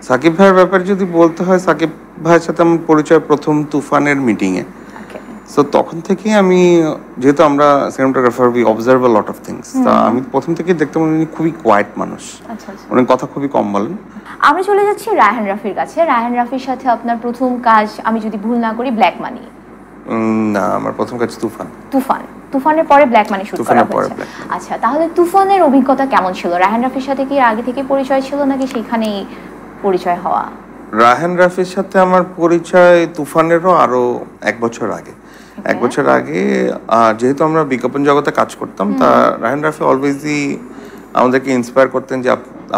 সাকিব ভাইয়ের ব্যাপারে যদি বলতে হয়, সাকিব ভাইয়ের সাথে আমার পরিচয় প্রথম তুফানের মিটিংয়ে। ওকে। সো তখন থেকেই আমি, যেহেতু আমরা cinematographer, we observe a lot of things, তা আমি প্রথম থেকেই দেখতাম উনি খুবই কোয়াইট মানুষ, আচ্ছা আচ্ছা। উনি কথা খুবই কম বলেন। আমরা চলে যাচ্ছি রায়হান রাফির কাছে। রায়হান রাফির সাথে আপনার প্রথম কাজ, আমি যদি ভুল না করি, ব্ল্যাক মানি। না, আমার প্রথম কাজ তুফান। তুফান। তুফানের পরে ব্ল্যাক মানি শুট করা তুফানের পরে হয়েছে। Black money. আচ্ছা, তাহলে তুফানের অভিজ্ঞতা কেমন ছিল? রায়হান রাফির সাথে কি আগে থেকে পরিচয় ছিল নাকি সেখানেই পরিচয় হওয়া? রায়হান রাফির সাথে আমার পরিচয় তুফানেরও আরো 1 বছর আগে। 1 বছর আগে যেহেতু আমরা বিজ্ঞাপন জগতে কাজ করতাম, তা রায়হান রাফি অলওয়েজই আমাদেরকে ইন্সপায়ার করতেন যে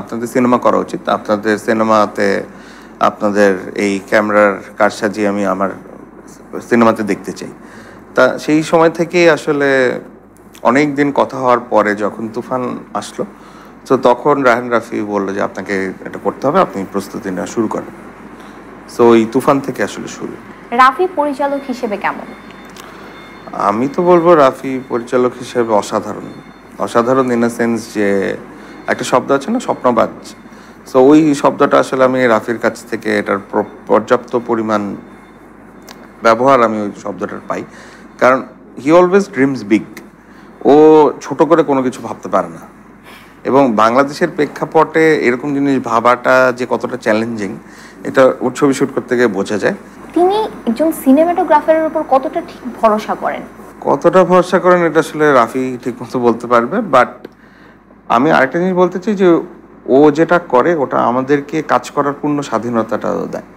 আপনাদের সিনেমা করা উচিত, আপনাদের সিনেমাতে আপনাদের এই ক্যামেরার কারসাজি আমি আমার সিনেমাতে দেখতে চাই। তা সেই সময় থেকেই আসলে অনেক দিন কথা হওয়ার পরে যখন তুফান আসলো, তো তখন রায়হান রাফি বললো যে আপনাকে এটা করতে হবে, আপনি প্রস্তুতি নেওয়া শুরু করেন। সো এই তুফান থেকে আসলে শুরু। রাফি পরিচালক হিসেবে কেমন? আমি তো বলবো রাফি পরিচালক হিসেবে অসাধারণ। অসাধারণ ইন আ সেন্স যে একটা শব্দ আছে না, স্বপ্নবাজ। সো ওই শব্দটা আসলে আমি রাফির কাছ থেকে এটার পর্যাপ্ত পরিমাণ ব্যবহার আমি ওই শব্দটার পাই। কারণ হি অলওয়েজ ড্রিমস বিগ। ও ছোট করে কোনো কিছু ভাবতে পারে না, এবং বাংলাদেশের প্রেক্ষাপটে এরকম জিনিস ভাবাটা যে কতটা চ্যালেঞ্জিং, এটা ওর ছবি শুট করতে গিয়ে বোঝা যায়। তিনি একজন সিনেমাটোগ্রাফারের উপর কতটা ঠিক ভরসা করেন? কতটা ভরসা করেন এটা আসলে রাফি ঠিক মতো বলতে পারবে, বাট আমি আরেকটা জিনিস বলতে চাই যে ও যেটা করে ওটা আমাদেরকে কাজ করার পূর্ণ স্বাধীনতাটাও দেয়।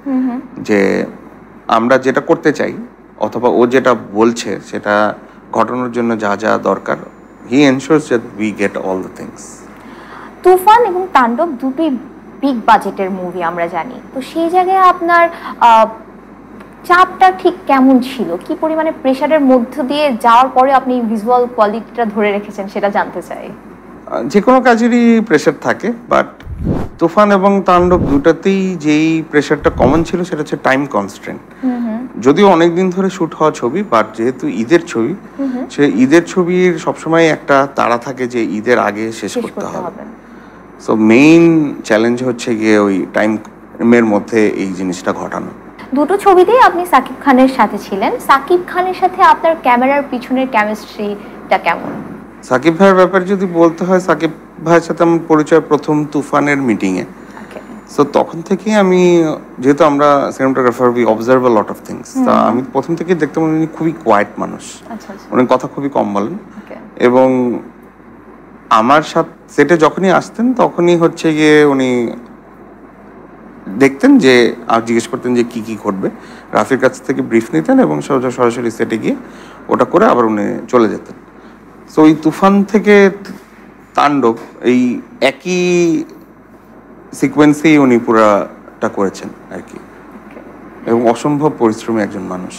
যে আমরা যেটা করতে চাই অথবা ও যেটা বলছে সেটা ঘটানোর জন্য যা যা দরকার, he ensures that we get all the things. তুফান এবং তাণ্ডব দুটোই বিগ বাজেটের মুভি আমরা জানি, তো সেই জায়গায় আপনার চাপটা ঠিক কেমন ছিল? কি পরিমাণে প্রেশারের মধ্য দিয়ে যাওয়ার পরে আপনি ভিজুয়াল কোয়ালিটিটা ধরে রেখেছেন সেটা জানতে চাই। যে কোনো কাজেরই প্রেশার থাকে, বাট তুফান এবং তাণ্ডব দুটাতেই যেই প্রেশারটা কমন ছিল সেটা হচ্ছে টাইম কনস্ট্রেন্ট। যদিও অনেকদিন ধরে শ্যুট হওয়া ছবি, বাট যেহেতু ঈদের ছবি, সে ঈদের ছবির সবসময় একটা তাড়া থাকে যে ঈদের আগে শেষ করতে হবে। সো মেইন চ্যালেঞ্জ হচ্ছে গিয়ে ওই টাইমের মধ্যে এই জিনিসটা ঘটানো। দুটো ছবিতেই আপনি সাকিব খানের সাথে ছিলেন। সাকিব খানের সাথে আপনার ক্যামেরার পিছনের কেমিস্ট্রিটা কেমন? সাকিব ভাইয়ের ব্যাপারে যদি বলতে হয়, সাকিব ভাইয়ের সাথে আমার পরিচয় প্রথম তুফানের মিটিংয়ে। সো তখন থেকেই আমি, যেহেতু আমরা cinematographer, we observe a lot of things, তা আমি প্রথম থেকেই দেখতাম উনি খুবই কোয়াইট মানুষ, উনি কথা খুবই কম বলেন। এবং আমার সাথে সেটে যখনই আসতেন তখনই হচ্ছে গিয়ে উনি দেখতেন যে আর জিজ্ঞেস করতেন যে কি কি ঘটবে, রাফির কাছ থেকে ব্রিফ নিতেন এবং সরাসরি সেটে গিয়ে ওটা করে আবার উনি চলে যেতেন। সো এই তুফান থেকে তাণ্ডব এই একই সিকোয়েন্সেই উনি পুরাটা করেছেন আর কি, এবং অসম্ভব পরিশ্রমী একজন মানুষ।